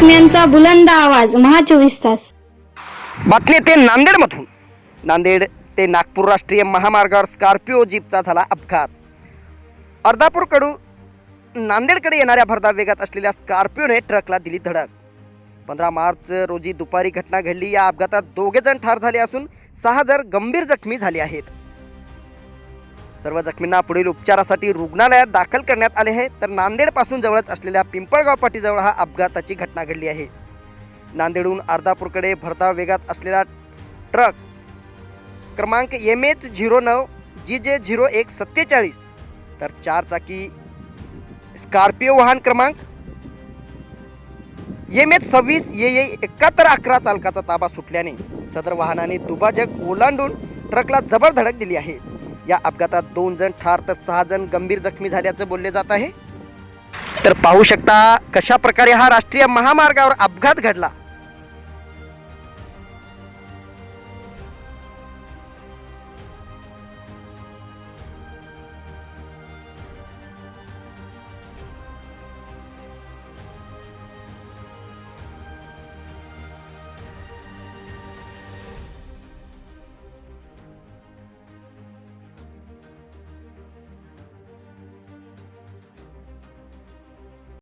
बातम्यांचा बुलंद आवाज महा 24 तास. बातमी ते नांदेडमधून. नांदेड ते नागपूर राष्ट्रीय महामार्गावर स्कॉर्पिओ जीपचा झाला अपघात. अर्धापूरकडून नांदेडकडे येणाऱ्या भरधाव वेगात असलेल्या स्कॉर्पिओने ट्रकला दिली धडक. 15 मार्च रोजी दुपारी घटना घडली. या अपघातात 2 जण ठार झाले असून 6 जण गंभीर जखमी झाले आहेत. सर्व जखमींना पुढील उपचारासाठी रुग्णालयात दाखल करण्यात आले आहे. तर नांदेडपासून जवळच असलेल्या पिंपळगाव पाटीजवळ हा अपघाताची घटना घडली आहे. नांदेडहून अर्धापूरकडे भरधाव वेगात असलेला ट्रक क्रमांक MH09 GJ0147 तर 4 चाकी स्कॉर्पिओ वाहन क्रमांक MH26 AA7111 चालकाचा ताबा सुटल्याने सदर वाहनाने दुभाजक ओलांडून ट्रकला जबर धडक दिली आहे. या अपघातात 2 जण ठार तर 6 जण गंभीर जखमी झाल्याचं बोलले जात आहे. तर पाहू शकता कशा प्रकारे हा राष्ट्रीय महामार्गावर अपघात घडला.